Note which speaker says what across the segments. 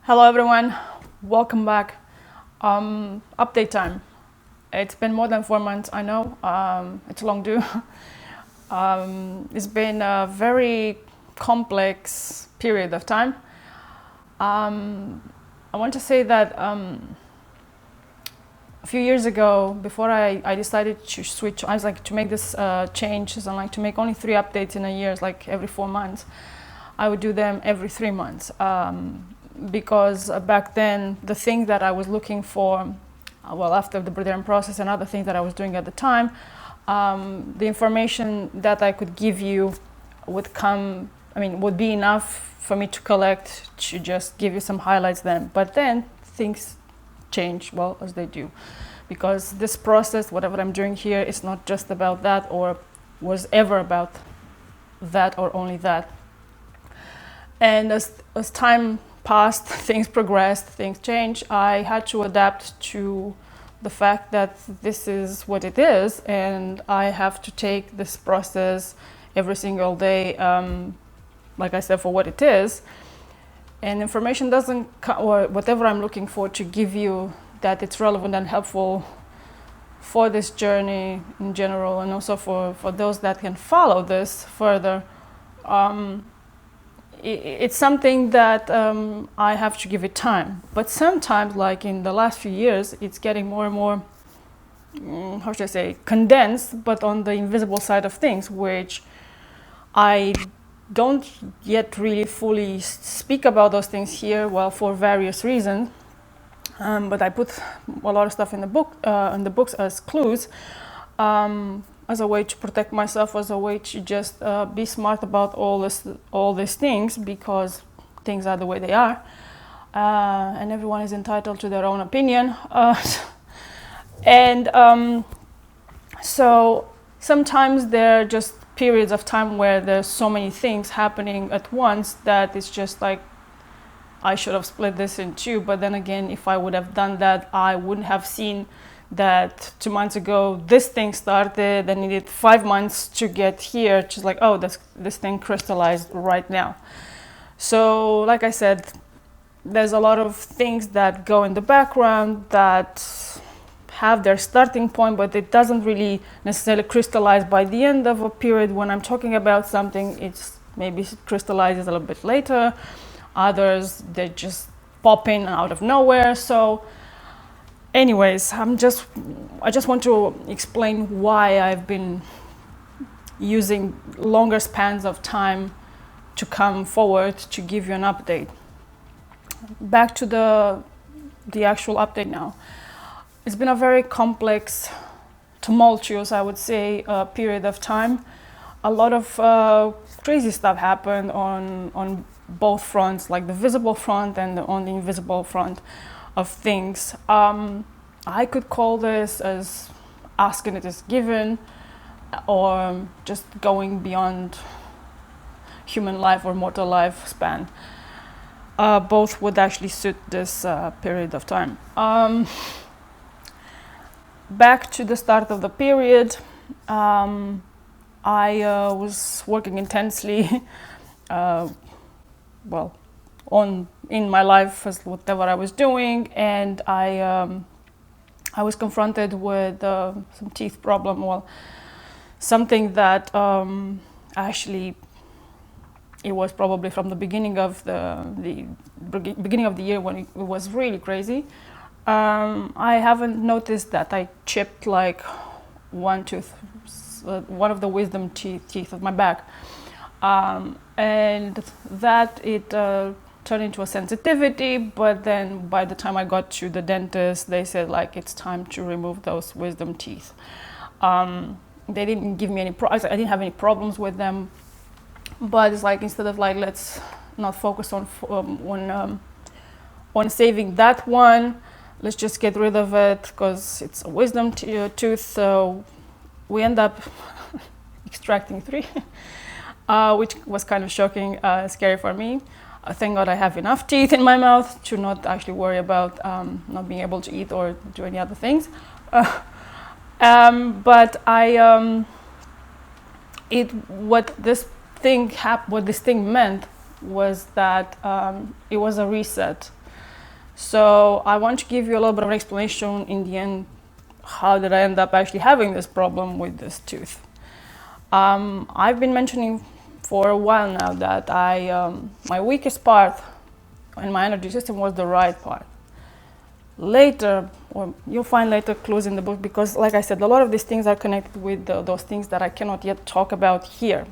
Speaker 1: Hello everyone, welcome back. Update time. It's been more than 4 months, I know, it's long due. It's been a very complex period of time. I want to say that a few years ago, before I decided to switch, I was like to make this change, and like to make only 3 updates in a year, like every 4 months. I would do them every 3 months. Because back then the thing that I was looking for, well, after the breathing process and other things that I was doing at the time, the information that I could give you would be enough for me to collect, to just give you some highlights then. But then things change, well, as they do, because this process, whatever I'm doing here, is not just about that, or was ever about that or only that. And as time passed, things progressed, things changed. I had to adapt to the fact that this is what it is, and I have to take this process every single day, like I said, for what it is. And information doesn't or whatever I'm looking for to give you, that it's relevant and helpful for this journey in general, and also for those that can follow this further. It's something that I have to give it time. But sometimes, like in the last few years, it's getting more and more, how should I say, condensed, but on the invisible side of things, which I don't yet really fully speak about those things here, well, for various reasons. But I put a lot of stuff in the books as clues, as a way to protect myself, as a way to just be smart about all these things, because things are the way they are, and everyone is entitled to their own opinion. So sometimes there are just periods of time where there's so many things happening at once that it's just like, I should have split this in 2, but then again, if I would have done that, I wouldn't have seen that 2 months ago this thing started and needed 5 months to get here. Just like, oh, this thing crystallized right now. So like I said, there's a lot of things that go in the background that have their starting point, but it doesn't really necessarily crystallize by the end of a period. When I'm talking about something, it's maybe crystallizes a little bit later. Others, they just pop in out of nowhere. So anyways, I just want to explain why I've been using longer spans of time to come forward to give you an update. Back to the actual update now. It's been a very complex, tumultuous, I would say, period of time. A lot of crazy stuff happened on both fronts, like the visible front and on the invisible front of things. I could call this as asking it is given, or just going beyond human life or mortal lifespan. Both would actually suit this period of time. Back to the start of the period, I was working intensely, in my life as whatever I was doing, and I was confronted with some teeth problem. Well, something that actually, it was probably from the beginning of the beginning of the year, when it was really crazy. I haven't noticed that I chipped like one tooth, one of the wisdom teeth of my back, and that it turned into a sensitivity. But then by the time I got to the dentist, they said like it's time to remove those wisdom teeth. They didn't give me any I didn't have any problems with them, but it's like, instead of like, let's not focus on saving that one, let's just get rid of it because it's a wisdom tooth. So we end up extracting 3, which was kind of shocking, scary for me. Thank God I have enough teeth in my mouth to not actually worry about not being able to eat or do any other things. But what this thing meant was that it was a reset. So I want to give you a little bit of an explanation in the end. How did I end up actually having this problem with this tooth? I've been mentioning for a while now that my weakest part in my energy system was the right part. Later, or you'll find later clues in the book, because like I said, a lot of these things are connected with those things that I cannot yet talk about here.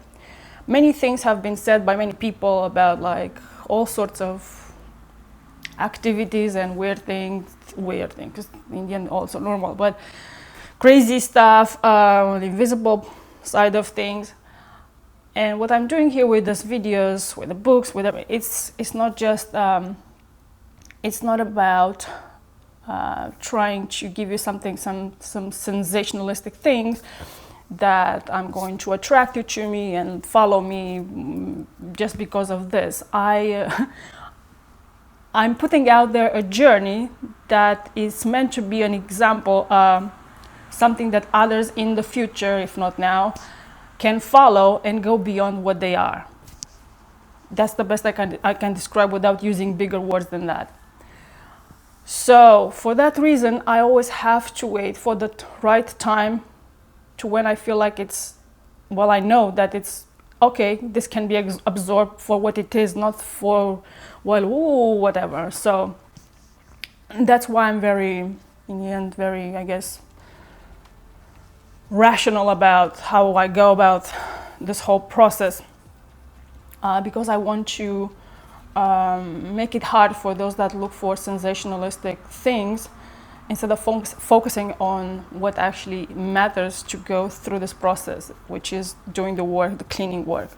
Speaker 1: Many things have been said by many people about like all sorts of activities and weird things, because in the end also normal, but crazy stuff, the invisible side of things. And what I'm doing here with these videos, with the books, with it's not just it's not about trying to give you some sensationalistic things that I'm going to attract you to me and follow me just because of this. I'm putting out there a journey that is meant to be an example, something that others in the future, if not now, can follow and go beyond what they are. That's the best I can describe without using bigger words than that. So for that reason, I always have to wait for the right time, to when I feel like I know that it's okay, this can be absorbed for what it is, not for, whatever. So that's why I'm in the end, very, I guess, rational about how I go about this whole process, because I want to make it hard for those that look for sensationalistic things, instead of focusing on what actually matters to go through this process, which is doing the work, the cleaning work.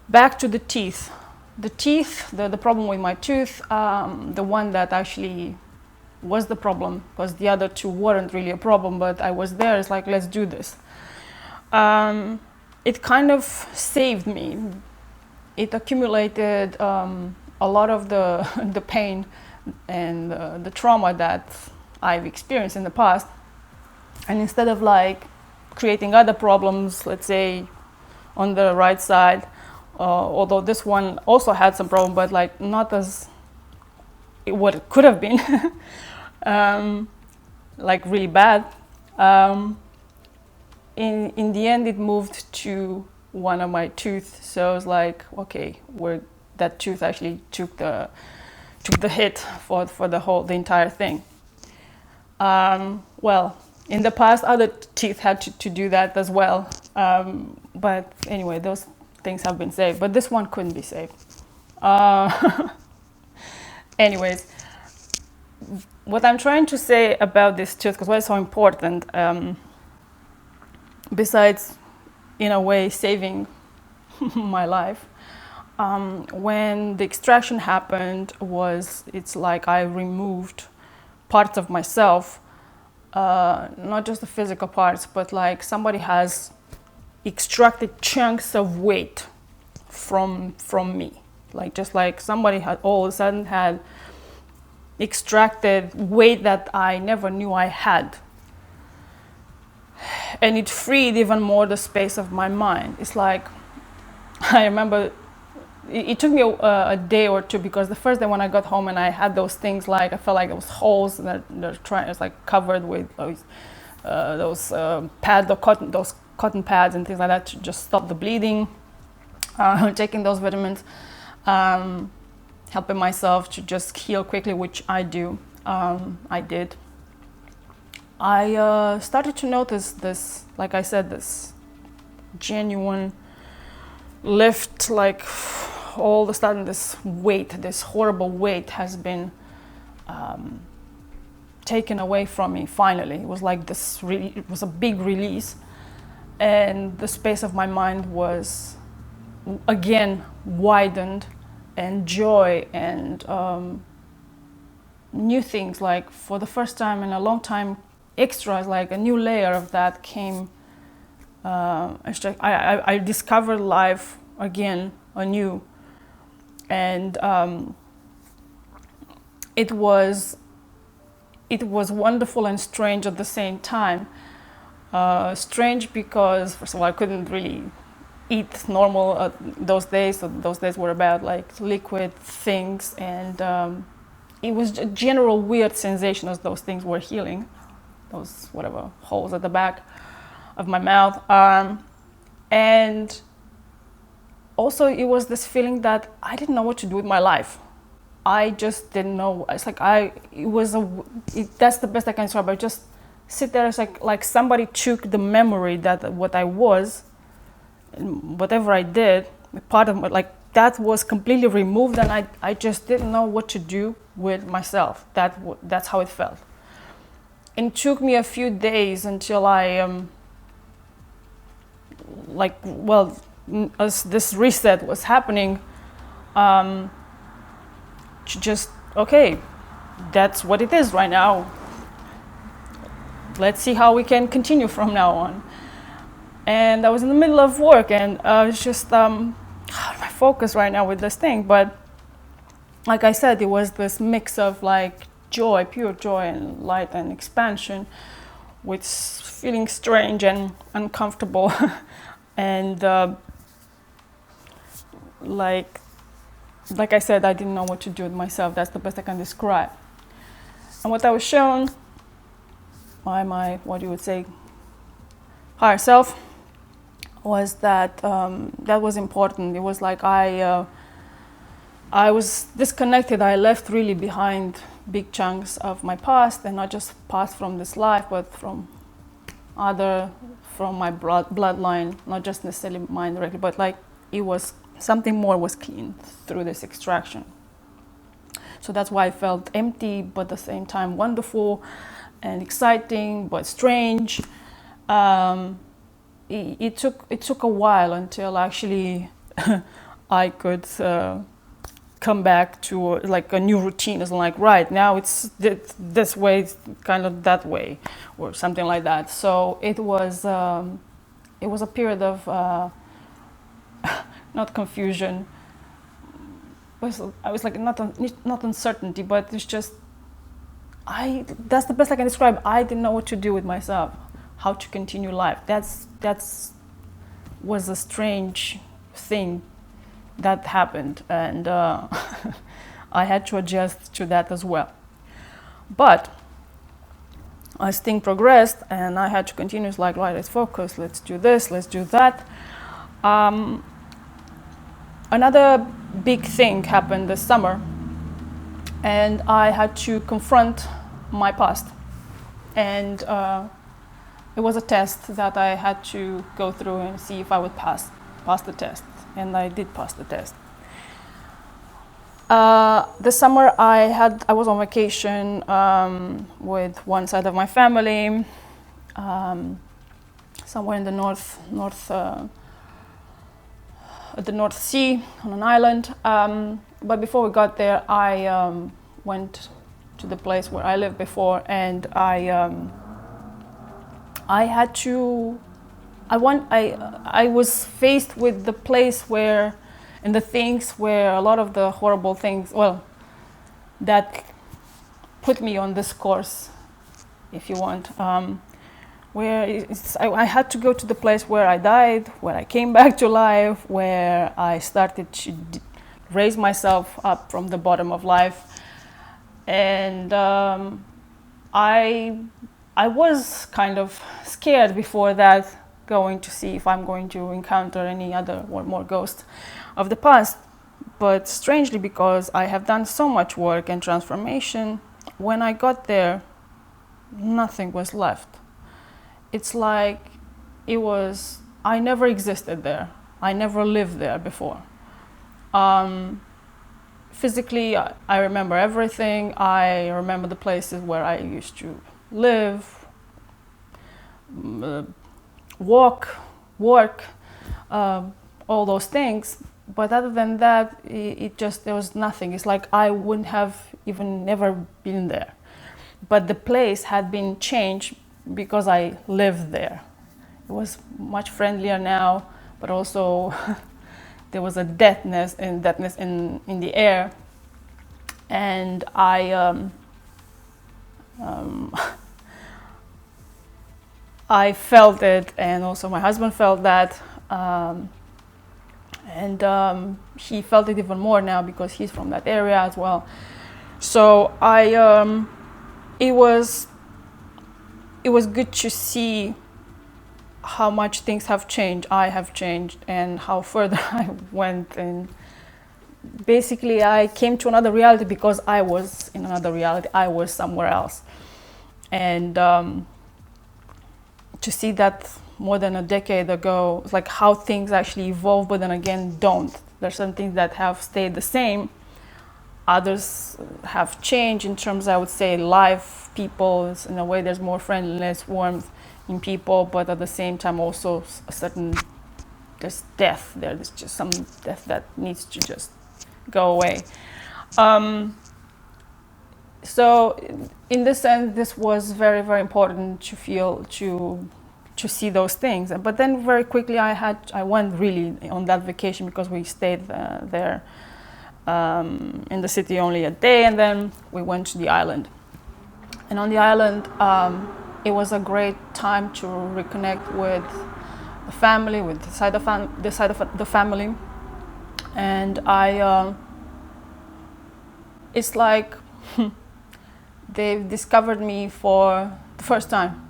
Speaker 1: Back to the teeth. The problem with my tooth, the one that actually was the problem, because the other two weren't really a problem, but I was there, it's like, let's do this. It kind of saved me. It accumulated a lot of the pain and the trauma that I've experienced in the past, and instead of like creating other problems, let's say on the right side, although this one also had some problem, but like not as what it could have been, like really bad. In the end, it moved to one of my teeth, so I was like, okay, that tooth actually took the hit for the entire thing. Well, in the past, other teeth had to do that as well. But anyway, those things have been saved, but this one couldn't be saved. Anyways, what I'm trying to say about this tooth, because why it's so important, besides, in a way, saving my life, when the extraction happened, it's like I removed parts of myself, not just the physical parts, but like somebody has extracted chunks of weight from me, like just like somebody had all of a sudden had extracted weight that I never knew I had, and it freed even more the space of my mind. It's like, I remember it took me a day or two, because the first day when I got home and I had those things, like I felt like those holes that it's like covered with those cotton pads and things like that to just stop the bleeding. Taking those vitamins, helping myself to just heal quickly, which I do. I did. I started to notice this, like I said, this genuine lift, like all of a sudden this horrible weight has been taken away from me finally. It was like it was a big release, and the space of my mind was again widened, and joy and new things, like for the first time in a long time, extras, like a new layer of that came. I discovered life again anew, and it was wonderful and strange at the same time. Strange because, first of all, I couldn't really eat normal those days. So those days were about like liquid things, and it was a general weird sensation as those things were healing, those whatever holes at the back of my mouth. And also it was this feeling that I didn't know what to do with my life. I just didn't know. It's like that's the best I can describe. I just sit there. It's like somebody took the memory that what I was, and whatever I did, part of like that was completely removed, and I just didn't know what to do with myself. That's how it felt. And it took me a few days until I as this reset was happening, just okay, that's what it is right now. Let's see how we can continue from now on. And I was in the middle of work, and it's just how do I focus right now with this thing? But like I said, it was this mix of like joy, pure joy and light and expansion, with feeling strange and uncomfortable, and like I said, I didn't know what to do with myself. That's the best I can describe. And what I was shown by my, what you would say, higher self, was that that was important. It was like I was disconnected. I left really behind big chunks of my past, and not just past from this life, but from my bloodline, not just necessarily mine directly, but like it was something more was clean through this extraction. So that's why I felt empty, but at the same time wonderful and exciting, but strange. It took a while until actually I could come back to like a new routine. It's like, right now it's this way, it's kind of that way, or something like that. So it was a period of not confusion. I was like not uncertainty, but it's just that's the best I can describe. I didn't know what to do with myself, how to continue life. That's was a strange thing that happened, and I had to adjust to that as well. But as things progressed, and I had to continue, it's like, right, let's focus, let's do this, let's do that. Another big thing happened this summer, and I had to confront my past. And it was a test that I had to go through and see if I would pass the test. And I did pass the test. This summer I was on vacation with one side of my family, somewhere in the at the North Sea on an island. But before we got there, I went to the place where I lived before, and I was faced with the place where, and the things where a lot of the horrible things, that put me on this course, if you want, where I had to go to the place where I died, where I came back to life, where I started to raise myself up from the bottom of life. And I was kind of scared before that, going to see if I'm going to encounter any other or more ghosts of the past. But strangely, because I have done so much work and transformation, when I got there, nothing was left. It's like I never existed there. I never lived there before. Physically, I remember everything. I remember the places where I used to live, walk, work, all those things. But other than that, there was nothing. It's like I wouldn't have even never been there. But the place had been changed because I lived there. It was much friendlier now, but also there was a deadness in the air. And I felt it, and also my husband felt that. And he felt it even more now because he's from that area as well. So it was good to see how much things have changed. I have changed, and how further I went. And basically, I came to another reality because I was in another reality. I was somewhere else, and to see that more than a decade ago, like how things actually evolve, but then again don't. There's some things that have stayed the same. Others have changed in terms, I would say, life, people. In a way, there's more friendliness, warmth in people, but at the same time, also a certain, there's death there. There's just some death that needs to just go away. So, in this sense, this was very, very important to feel, to see those things. But then very quickly, I went really on that vacation because we stayed there. In the city only a day, and then we went to the island. And on the island, it was a great time to reconnect with the family, with the side of the family. And it's like they've discovered me for the first time.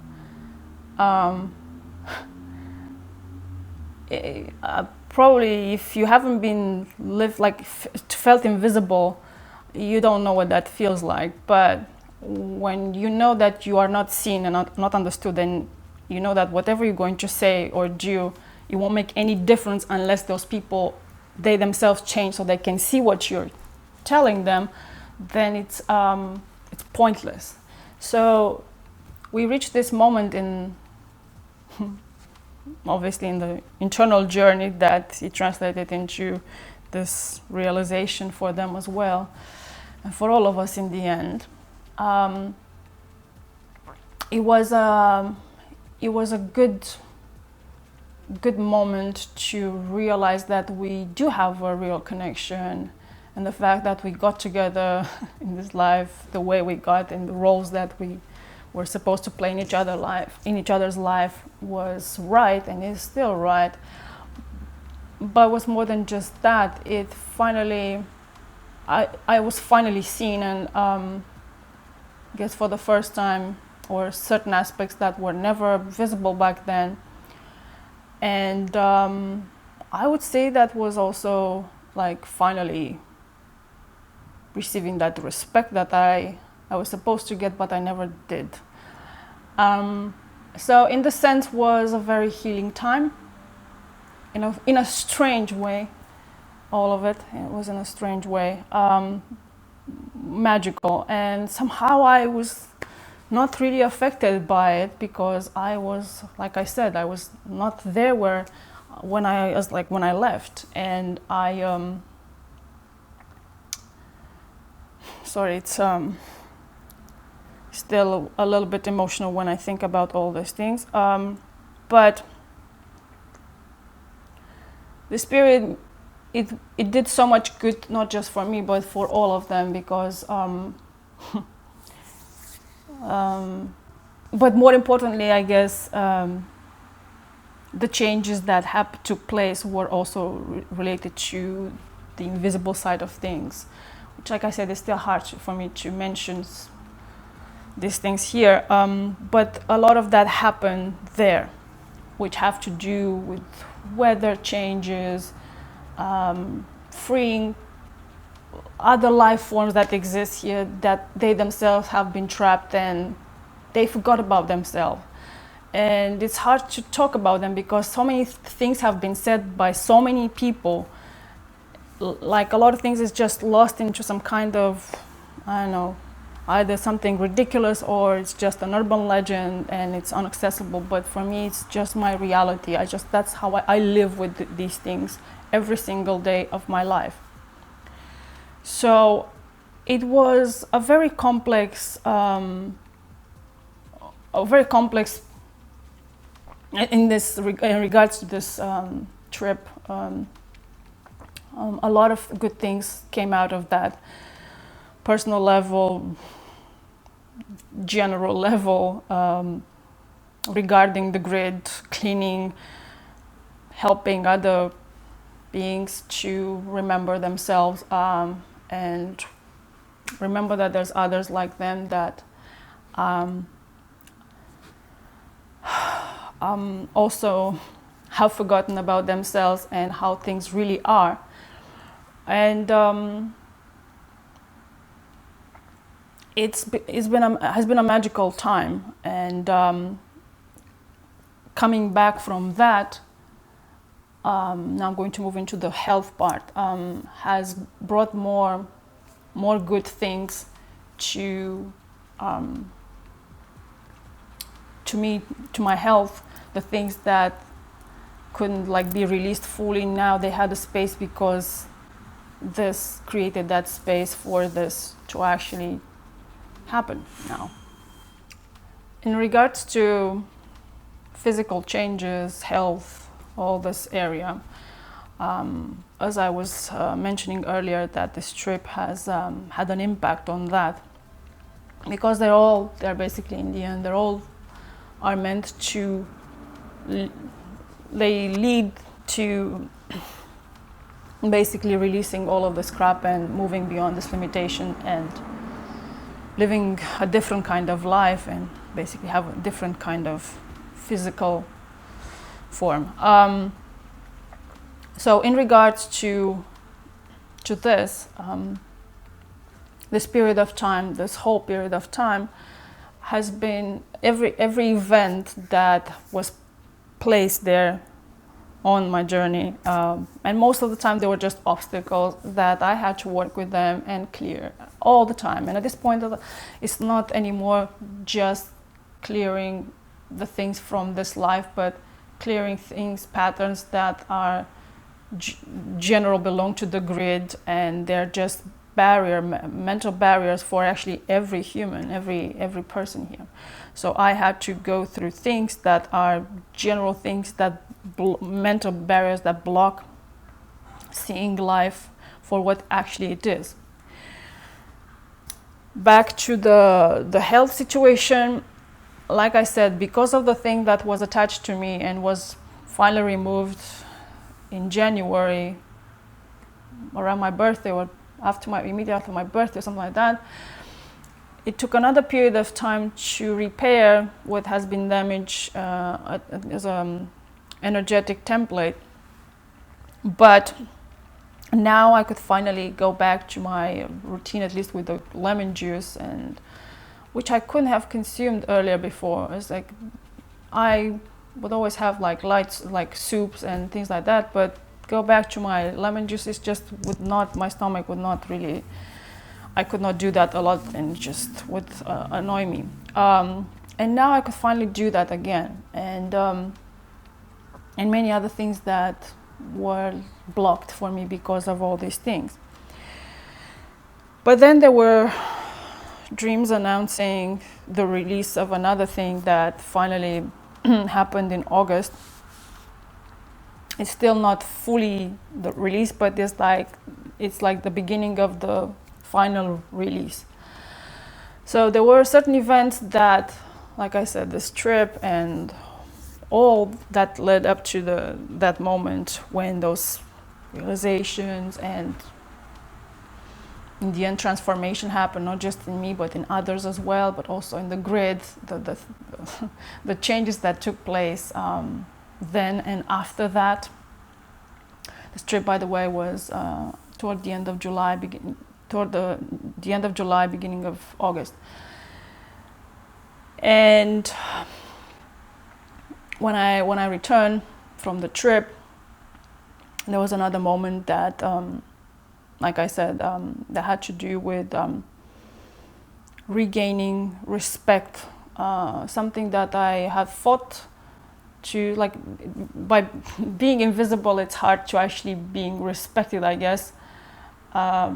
Speaker 1: Probably if you haven't been felt invisible, you don't know what that feels like. But when you know that you are not seen and not understood, then you know that whatever you're going to say or do, it won't make any difference unless those people, they themselves change so they can see what you're telling them. Then it's pointless. So we reached this moment in obviously in the internal journey that it translated into this realization for them as well, and for all of us in the end. It was a good moment to realize that we do have a real connection, and the fact that we got together in this life the way we got, and the roles that we were supposed to play in each other's life was right, and is still right. But it was more than just that. It finally, I was finally seen, and I guess for the first time, or certain aspects that were never visible back then. And I would say that was also like finally receiving that respect that I was supposed to get, but I never did. So in the sense, was a very healing time. In a strange way, all of it was in a strange way, magical. And somehow I was not really affected by it, because I was, like I said, I was not there when I left. And I, sorry, it's still a little bit emotional when I think about all these things. But this period, it did so much good, not just for me, but for all of them, because but more importantly, I guess, the changes that took place were also related to the invisible side of things, which, like I said, is still hard for me to mention these things here. But a lot of that happened there, which have to do with weather changes, freeing other life forms that exist here, that they themselves have been trapped and they forgot about themselves. And it's hard to talk about them because so many things have been said by so many people. Like a lot of things is just lost into some kind of, I don't know, either something ridiculous or it's just an urban legend and it's inaccessible. But for me, it's just my reality. That's how I live with these things every single day of my life. So it was a very complex, in regards to this trip. A lot of good things came out of that, personal level, general level, regarding the grid, cleaning, helping other beings to remember themselves, and remember that there's others like them that also have forgotten about themselves and how things really are. And has been a magical time. And coming back from that, now I'm going to move into the health part, has brought more good things to me, to my health. The things that couldn't like be released fully, now they had a space because this created that space for this to actually happen now. In regards to physical changes, health, all this area, as I was mentioning earlier, that this trip has had an impact on that, because they're basically in the end, they're all are meant to they lead to basically releasing all of this crap and moving beyond this limitation and living a different kind of life and basically have a different kind of physical form. So in regards to this, this period of time, this whole period of time, has been every event that was placed there on my journey, and most of the time they were just obstacles that I had to work with them and clear all the time. And at this point, it's not anymore just clearing the things from this life, but clearing things, patterns that are general, belong to the grid, and they're just mental barriers for actually every human, every person here. So I had to go through things that are general things, that mental barriers that block seeing life for what actually it is. Back to the health situation, like I said, because of the thing that was attached to me and was finally removed in January around my birthday, or immediately after my birthday, or something like that, it took another period of time to repair what has been damaged as an energetic template. But now I could finally go back to my routine, at least with the lemon juice, and which I couldn't have consumed earlier before. It's like I would always have like lights, like soups and things like that, but go back to my lemon juice, it just would not, my stomach would not really, I could not do that a lot, and just would annoy me. And now I could finally do that again, and many other things that were blocked for me because of all these things. But then there were dreams announcing the release of another thing that finally happened in August. It's still not fully the release, but it's like the beginning of the final release. So there were certain events that, like I said, this trip and all that led up to that moment when those realizations and in the end transformation happened, not just in me but in others as well, but also in the grid, the changes that took place then and after that. This trip, by the way, was toward the end of July, beginning of August. And when I returned from the trip, there was another moment that, like I said, that had to do with regaining respect, something that I had fought to, like, by being invisible, it's hard to actually being respected, I guess, but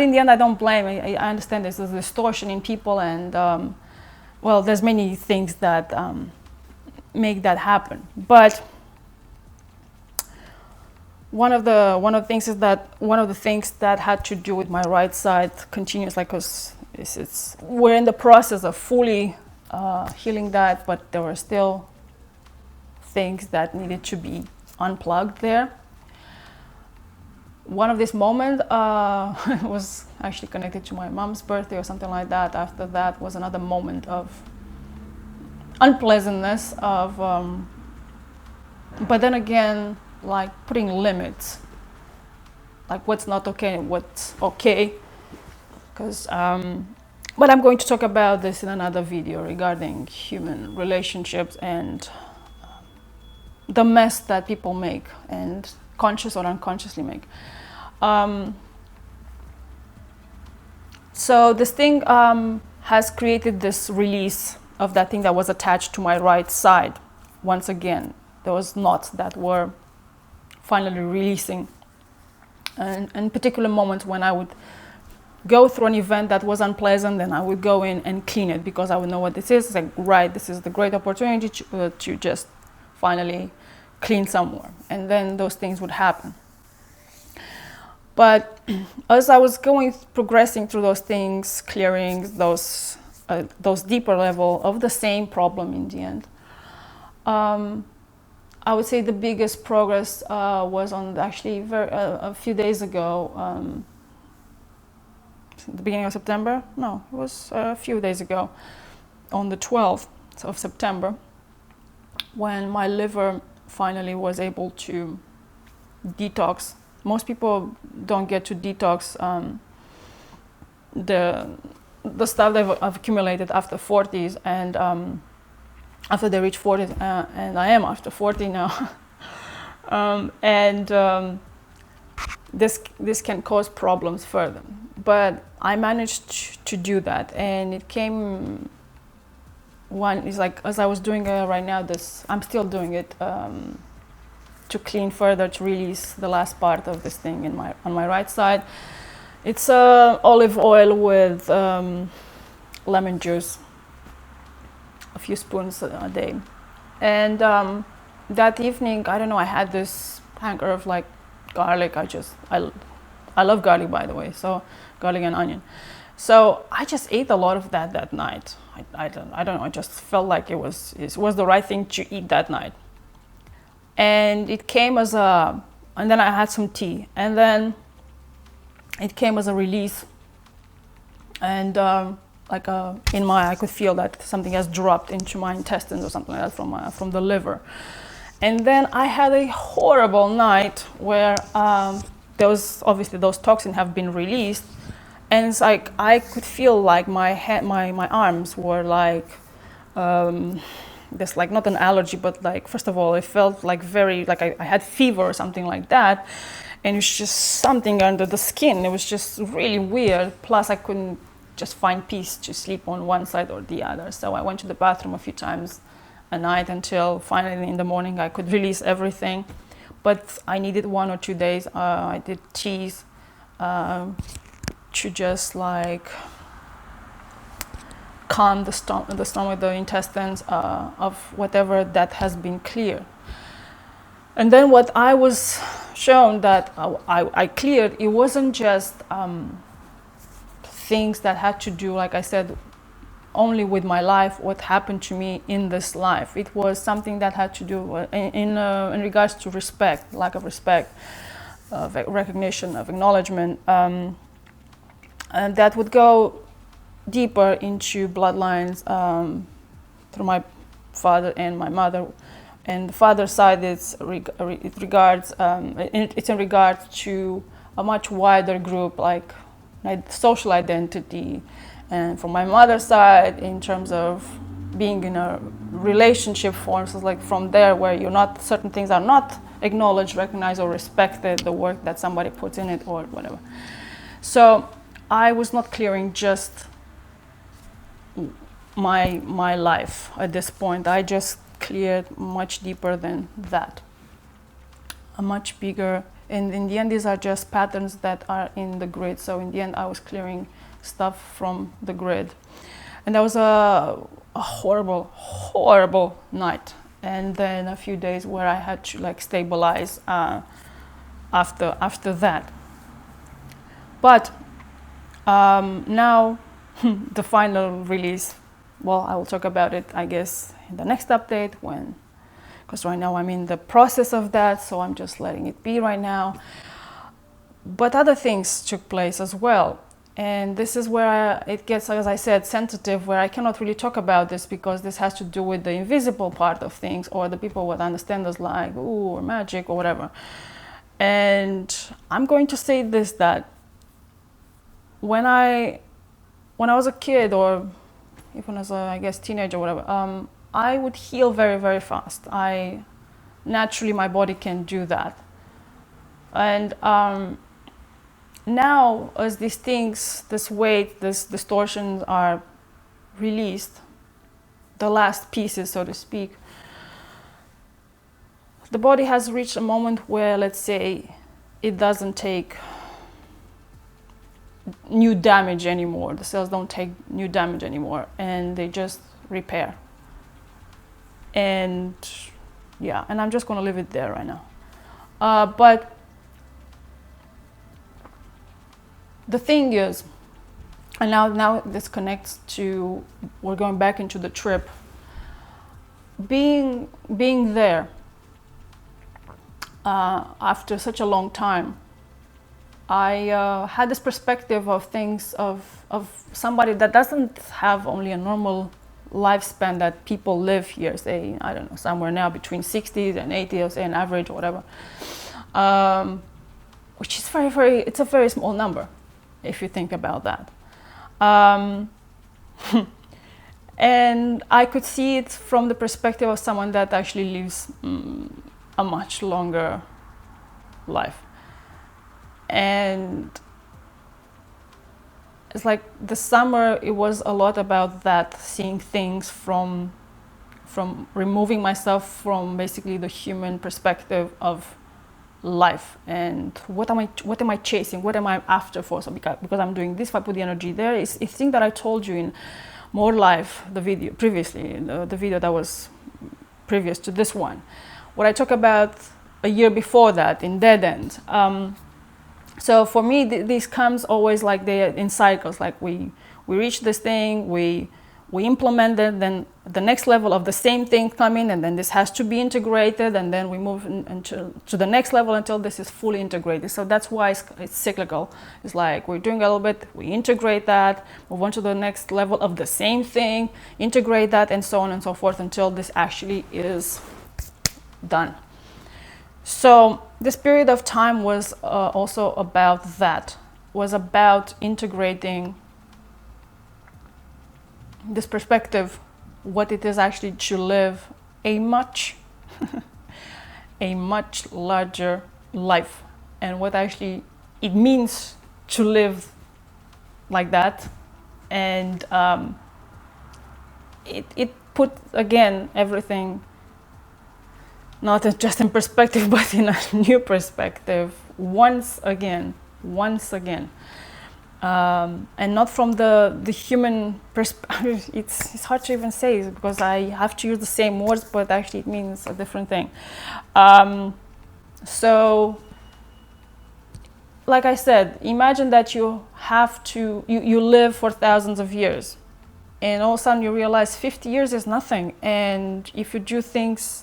Speaker 1: in the end, I don't blame. I understand there's a distortion in people, and there's many things that make that happen. But one of the things is that one of the things that had to do with my right side continues, like, cause we're in the process of fully healing that, but there were still things that needed to be unplugged there. one of these moments was actually connected to my mom's birthday or something like that. After that was another moment of unpleasantness of but then again, like putting limits, like what's not okay and what's okay, because but I'm going to talk about this in another video regarding human relationships and the mess that people make, and conscious or unconsciously make. So this thing has created this release of that thing that was attached to my right side. Once again, there was knots that were finally releasing. And in particular moments when I would go through an event that was unpleasant, then I would go in and clean it, because I would know what this is. It's like, right, this is the great opportunity to just finally clean somewhere. And then those things would happen. But as I was progressing through those things, clearing those deeper level of the same problem in the end, I would say the biggest progress was on actually a few days ago, the beginning of September. No, it was a few days ago, on the 12th of September, when my liver finally was able to detox. Most people don't get to detox the stuff they've accumulated after 40s, and after they reach 40s, and I am after 40 now. This can cause problems further. But I managed to do that, and it came one is like, as I was doing right now, I'm still doing it to clean further, to release the last part of this thing on my right side. It's olive oil with lemon juice, a few spoons a day. And that evening, I don't know, I had this hankering of like garlic. I love garlic, by the way, so garlic and onion. So I just ate a lot of that night. I don't know, I just felt like it was the right thing to eat that night. And it came and then I had some tea, and then it came as a release. And I could feel that something has dropped into my intestines or something like that from the liver. And then I had a horrible night where there was obviously those toxins have been released, and it's like I could feel like my arms were like there's like not an allergy, but like first of all it felt like very like I had fever or something like that, and it was just something under the skin. It was just really weird. Plus I couldn't just find peace to sleep on one side or the other. So I went to the bathroom a few times a night until finally in the morning I could release everything. But I needed 1 or 2 days. I did teas to just like calm the stomach, the intestines of whatever that has been cleared. And then what I was shown that I cleared, it wasn't just things that had to do, like I said, only with my life, what happened to me in this life. It was something that had to do in regards to respect, lack of respect, of recognition, of acknowledgement, and that would go deeper into bloodlines through my father and my mother. And the father's side, it's in regard to a much wider group, like social identity. And from my mother's side, in terms of being in a relationship form, so like from there where certain things are not acknowledged, recognized, or respected, the work that somebody puts in it or whatever. So I was not clearing just my life at this point. I just cleared much deeper than that, a much bigger. And in the end, these are just patterns that are in the grid. So in the end, I was clearing stuff from the grid. And that was a horrible, horrible night. And then a few days where I had to like stabilize after that. But now the final release, well, I will talk about it, I guess, in the next update because right now I'm in the process of that, so I'm just letting it be right now. But other things took place as well. And this is where it gets, as I said, sensitive, where I cannot really talk about this because this has to do with the invisible part of things, or the people would understand as like, ooh, or magic or whatever. And I'm going to say this, that when I was a kid, or even as a, I guess, teenager or whatever, I would heal very, very fast. Naturally, my body can do that. And now, as these things, this weight, this distortions are released, the last pieces, so to speak, the body has reached a moment where, let's say, it doesn't take new damage anymore. The cells don't take new damage anymore, and they just repair. And yeah, and I'm just going to leave it there right now. But the thing is, and now this connects to, we're going back into the trip, being there after such a long time. I had this perspective of things, of somebody that doesn't have only a normal lifespan that people live here, say, I don't know, somewhere now between 60s and 80s, say an average or whatever, which is it's a very small number if you think about that. And I could see it from the perspective of someone that actually lives a much longer life. And it's like the summer, it was a lot about that, seeing things from removing myself from basically the human perspective of life, and what am I chasing, what am I after for? So because I'm doing this, if I put the energy there, it's thing that I told you in More Life, the video previously, the video that was previous to this one, what I talk about a year before that in Dead End. So for me, this comes always like they're in cycles. Like we reach this thing, we implement it, then the next level of the same thing come in, and then this has to be integrated, and then we move to the next level until this is fully integrated. So that's why it's cyclical. It's like we're doing a little bit, we integrate that, move on to the next level of the same thing, integrate that, and so on and so forth until this actually is done. So this period of time was also about that, was about integrating this perspective, what it is actually to live a much larger life, and what actually it means to live like that. And it put, again, everything not just in perspective, but in a new perspective, once again. And not from the human perspective. It's hard to even say because I have to use the same words, but actually it means a different thing. So, like I said, imagine that you live for thousands of years, and all of a sudden you realize 50 years is nothing. And if you do things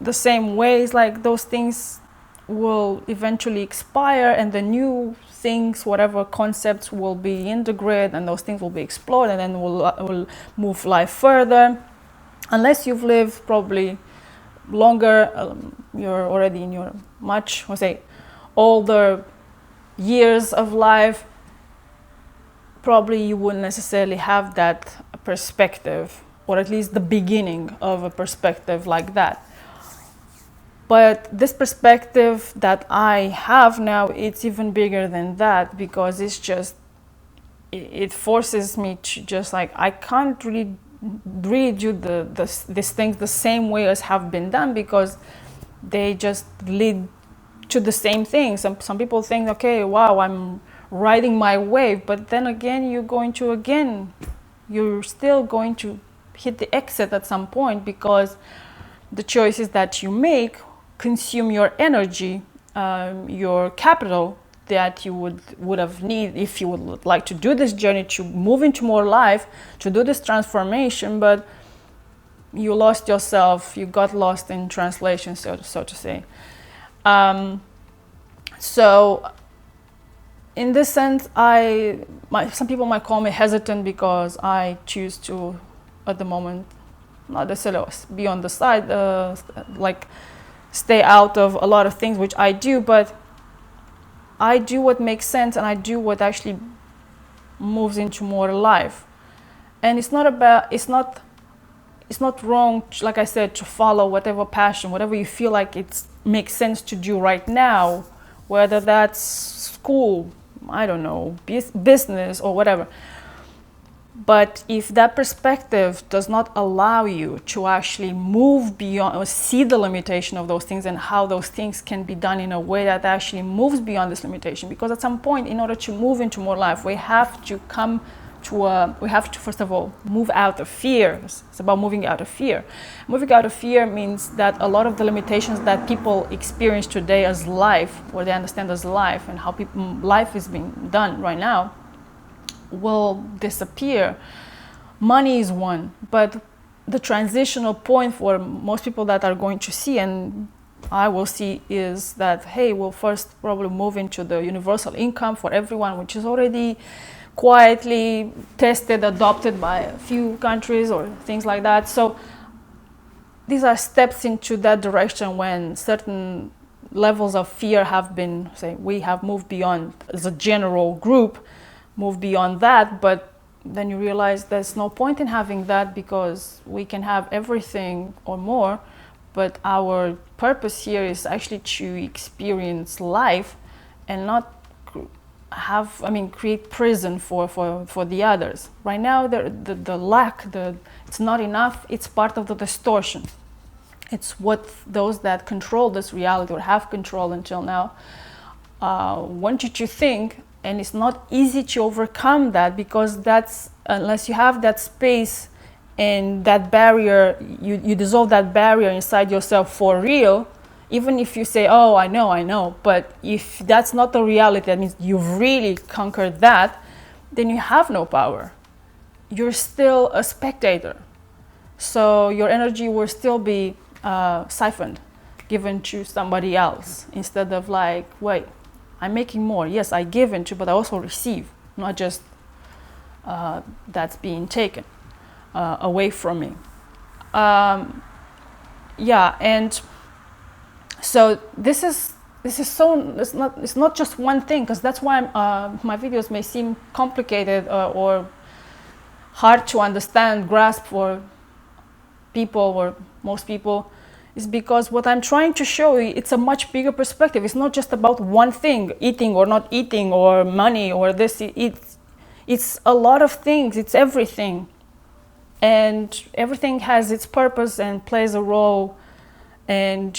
Speaker 1: the same ways, like those things will eventually expire, and the new things, whatever concepts, will be integrated, and those things will be explored, and then we'll move life further. Unless you've lived probably longer, you're already in your much, older years of life, probably you wouldn't necessarily have that perspective, or at least the beginning of a perspective like that. But this perspective that I have now, it's even bigger than that, because it forces me to just like, I can't really do these things the same way as have been done, because they just lead to the same thing. Some people think, okay, wow, I'm riding my wave, but then again, you're still going to hit the exit at some point, because the choices that you make consume your energy, your capital that you would have need if you would like to do this journey, to move into more life, to do this transformation, but you lost yourself, you got lost in translation, so to say. So in this sense, some people might call me hesitant because I choose to, at the moment, not necessarily be on the side, like stay out of a lot of things, which I do, but I do what makes sense, and I do what actually moves into more life. And it's not wrong, like I said, to follow whatever passion, whatever you feel like it makes sense to do right now, whether that's school, I don't know, business or whatever. But if that perspective does not allow you to actually move beyond or see the limitation of those things and how those things can be done in a way that actually moves beyond this limitation, because at some point, in order to move into more life, we have to first of all move out of fear. It's about moving out of fear. Moving out of fear means that a lot of the limitations that people experience today as life, or they understand as life, and how life is being done right now, will disappear. Money is one, but the transitional point for most people that are going to see, and I will see, is that, hey, we'll first probably move into the universal income for everyone, which is already quietly tested, adopted by a few countries or things like that. So these are steps into that direction when certain levels of fear have been, we have moved beyond as a general group, move beyond that. But then you realize there's no point in having that, because we can have everything or more, but our purpose here is actually to experience life and not create prison for the others. Right now, the lack, it's not enough, it's part of the distortion. It's what those that control this reality, or have control until now, want you to think. And it's not easy to overcome that, because that's, unless you have that space and that barrier, you dissolve that barrier inside yourself for real. Even if you say, oh, I know, but if that's not the reality, that means you've really conquered that, then you have no power. You're still a spectator. So your energy will still be siphoned, given to somebody else, instead of like, wait, I'm making more. Yes, I give into, but I also receive, not just that's being taken away from me. And so this is so, it's not just one thing, because that's why my videos may seem complicated or hard to understand, grasp for people, or most people, is because what I'm trying to show you, it's a much bigger perspective. It's not just about one thing, eating or not eating, or money, or this. It's a lot of things. It's everything. And everything has its purpose and plays a role. And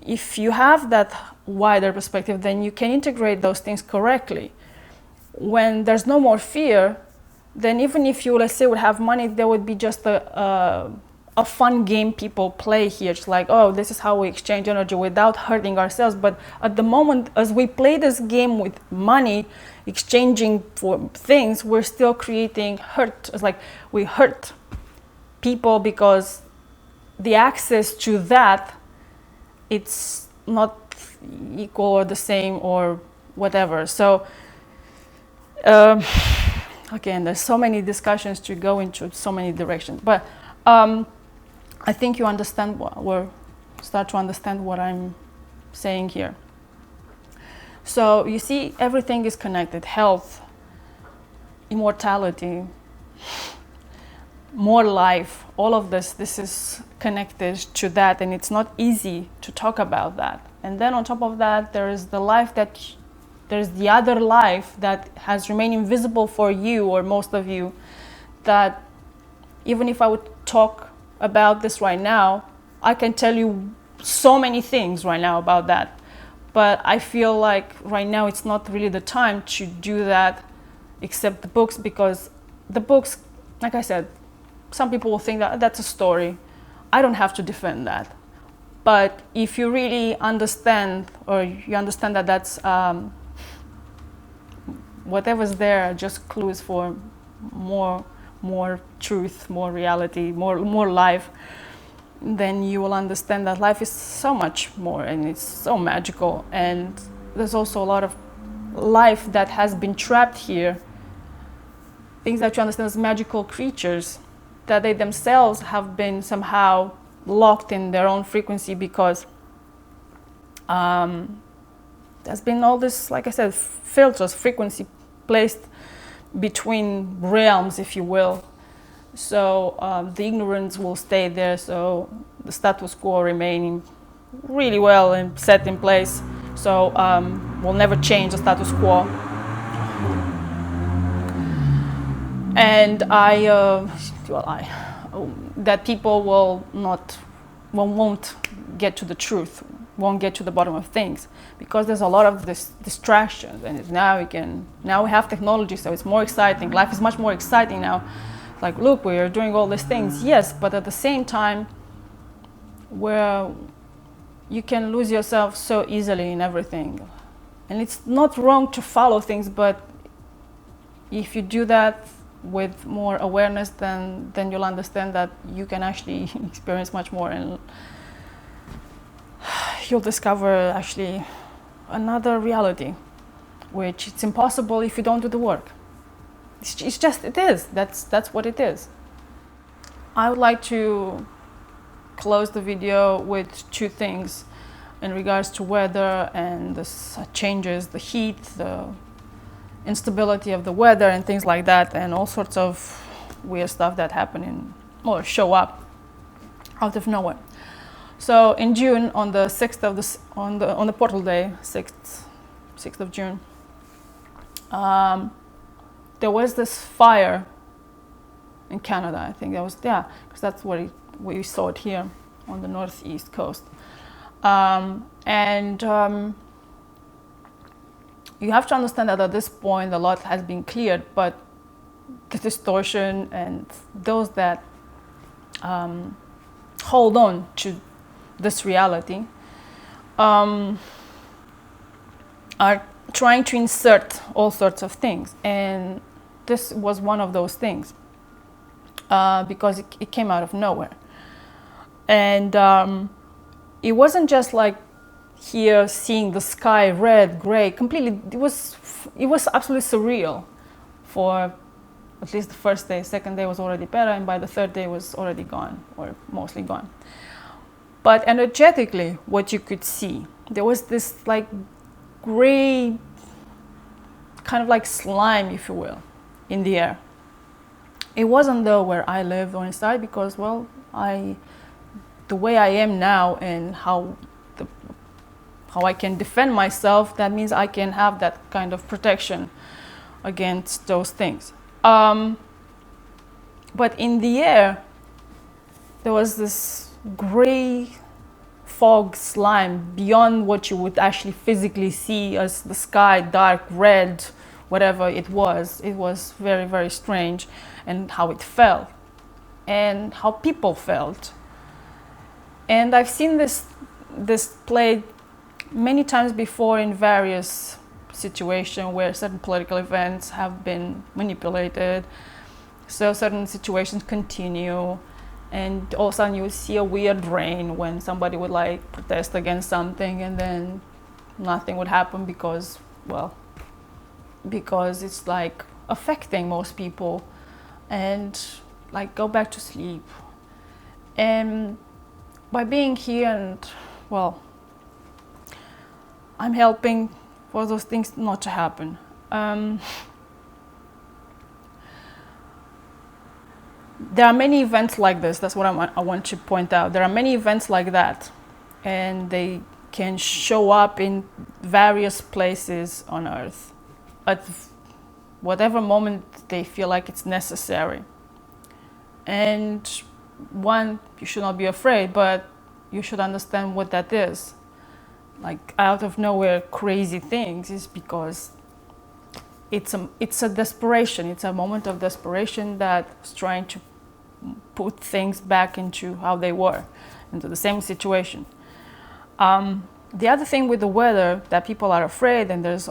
Speaker 1: if you have that wider perspective, then you can integrate those things correctly. When there's no more fear, then even if you, let's say, would have money, there would be just a fun game people play here. It's like, oh, this is how we exchange energy without hurting ourselves. But at the moment, as we play this game with money, exchanging for things, we're still creating hurt. It's like we hurt people because the access to that, it's not equal or the same or whatever. So again, there's so many discussions to go into, so many directions. But I think you understand start to understand what I'm saying here. So you see, everything is connected. Health, immortality, more life, all of this is connected to that, and it's not easy to talk about that. And then on top of that, there's the other life that has remained invisible for you, or most of you, that even if I would talk about this right now, I can tell you so many things right now about that. But I feel like right now it's not really the time to do that, except the books, because the books, like I said, some people will think that that's a story. I don't have to defend that. But if you really understand, or you understand that that's whatever's there are just clues for more truth, more reality, more life, then you will understand that life is so much more, and it's so magical. And there's also a lot of life that has been trapped here, things that you understand as magical creatures, that they themselves have been somehow locked in their own frequency, because there's been all this, like I said, filters, frequency placed between realms, if you will. So the ignorance will stay there, so the status quo remaining really well and set in place. So we'll never change the status quo. And that people won't get to the truth, won't get to the bottom of things, because there's a lot of this distractions, and now we have technology, so it's more exciting. Life is much more exciting now. It's like, look, we are doing all these things, yes, but at the same time, where you can lose yourself so easily in everything. And it's not wrong to follow things, but if you do that with more awareness, then you'll understand that you can actually experience much more, and you'll discover actually another reality, which it's impossible if you don't do the work. It is. That's what it is. I would like to close the video with two things in regards to weather and the changes, the heat, the instability of the weather and things like that, and all sorts of weird stuff that happen or show up out of nowhere. So in June, on the 6th of on the portal day, 6th of June, there was this fire in Canada. I think that was, yeah, because that's where we saw it here on the northeast coast. You have to understand that at this point a lot has been cleared, but the distortion and those that hold on to this reality are trying to insert all sorts of things, and this was one of those things, because it came out of nowhere. And it wasn't just like here seeing the sky red, gray, completely. It was absolutely surreal for at least the first day. Second day was already better, and by the third day was already gone, or mostly gone. But energetically, what you could see, there was this like gray, kind of like slime, if you will, in the air. It wasn't though where I lived or inside, because, well, the way I am now and how I can defend myself, that means I can have that kind of protection against those things. But in the air, there was this gray fog slime beyond what you would actually physically see as the sky, dark red, whatever it was. It was very, very strange, and how it felt and how people felt. And I've seen this played many times before in various situations where certain political events have been manipulated. So certain situations continue, and all of a sudden you would see a weird rain when somebody would like protest against something, and then nothing would happen because it's like affecting most people, and like go back to sleep. And by being here, and well, I'm helping for those things not to happen. There are many events like this. That's what I want to point out. There are many events like that, and they can show up in various places on Earth at whatever moment they feel like it's necessary. And one, you should not be afraid, but you should understand what that is. Like out of nowhere crazy things is because it's a desperation. It's a moment of desperation that's trying to put things back into how they were, into the same situation. The other thing with the weather that people are afraid, and there's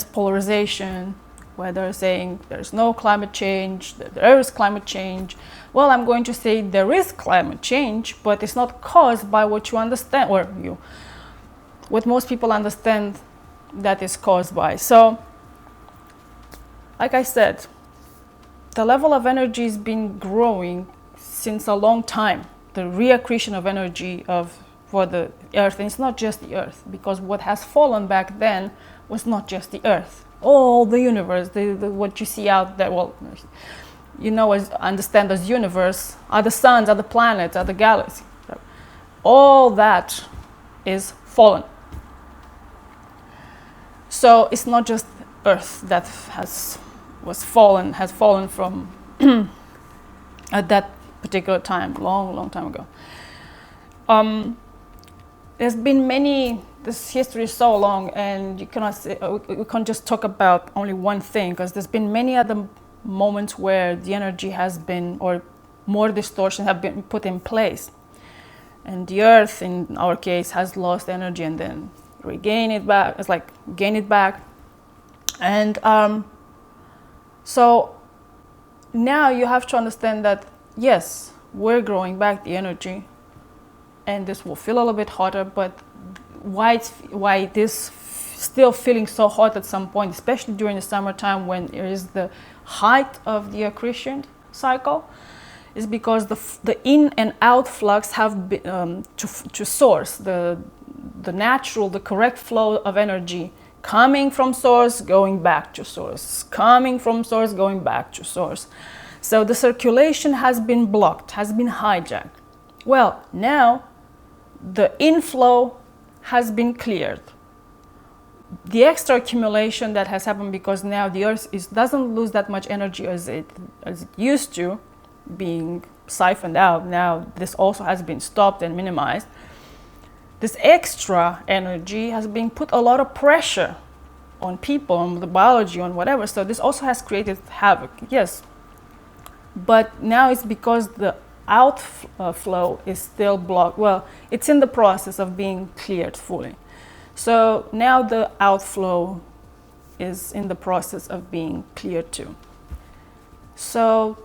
Speaker 1: polarization, where they're saying there's no climate change, there is climate change. Well, I'm going to say there is climate change, but it's not caused by what you understand, or what most people understand that is caused by. So, like I said, the level of energy has been growing since a long time. The reaccretion of energy for the earth, and it's not just the earth, because what has fallen back then was not just the earth. All the universe, what you see out there, well, understand as universe, are the suns, are the planets, are the galaxies. All that is fallen. So it's not just earth that has fallen from at that particular time, long time ago. There's been this history is so long, and you cannot say, we can't just talk about only one thing, because there's been many other moments where the energy has been, or more distortion have been put in place. And the earth, in our case, has lost energy and then regain it back. It's like gain it back. And so now you have to understand that, yes, we're growing back the energy, and this will feel a little bit hotter, but why it is still feeling so hot at some point, especially during the summertime when there is the height of the accretion cycle, is because the in and out flux have been to source, the natural, the correct flow of energy coming from source, going back to source, coming from source, going back to source. So the circulation has been blocked, has been hijacked. Well, now the inflow has been cleared. The extra accumulation that has happened, because now the earth doesn't lose that much energy as it used to, being siphoned out. Now this also has been stopped and minimized. This extra energy has been put a lot of pressure on people, on the biology, on whatever. So this also has created havoc, yes. But now it's because the outflow is still blocked. Well, it's in the process of being cleared fully. So now the outflow is in the process of being cleared too. So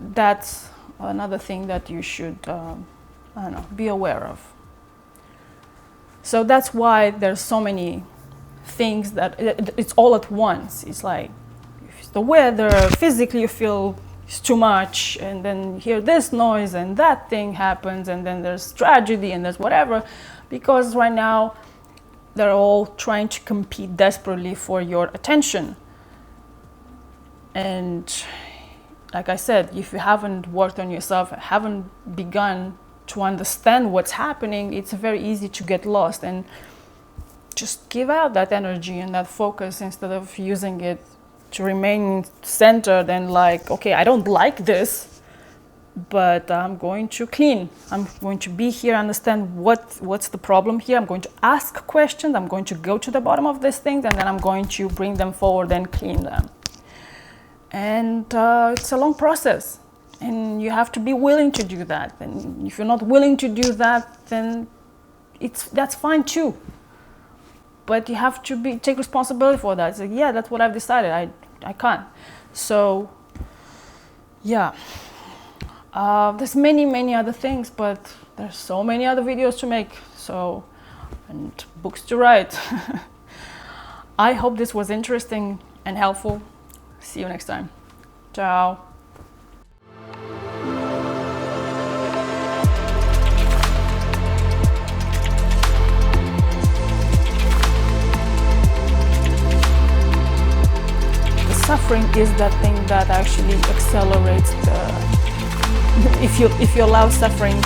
Speaker 1: that's another thing that you should, be aware of. So that's why there's so many things that it's all at once. It's like if it's the weather, physically you feel it's too much, and then you hear this noise and that thing happens, and then there's tragedy and there's whatever, because right now they're all trying to compete desperately for your attention. And like I said, if you haven't worked on yourself, haven't begun to understand what's happening, it's very easy to get lost and just give out that energy and that focus instead of using it to remain centered and like, okay, I don't like this, but I'm going to clean. I'm going to be here, understand what's the problem here. I'm going to ask questions. I'm going to go to the bottom of these things, and then I'm going to bring them forward and clean them. And it's a long process, and you have to be willing to do that. And if you're not willing to do that, then that's fine too. But you have to take responsibility for that. It's like, yeah, that's what I've decided. I can't. So, yeah. There's many other things, but there's so many other videos to make, and books to write. I hope this was interesting and helpful. See you next time. Ciao. The suffering is that thing that actually accelerates if you allow suffering